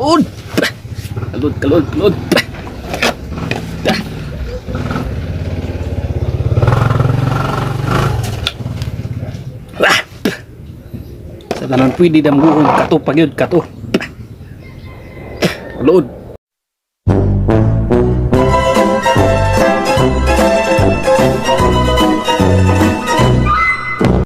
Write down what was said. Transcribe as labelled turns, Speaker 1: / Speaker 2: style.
Speaker 1: Lood. Kalod, kalod, kalod. Sa tanan pwede damguhong kato pagyud kato. Lood.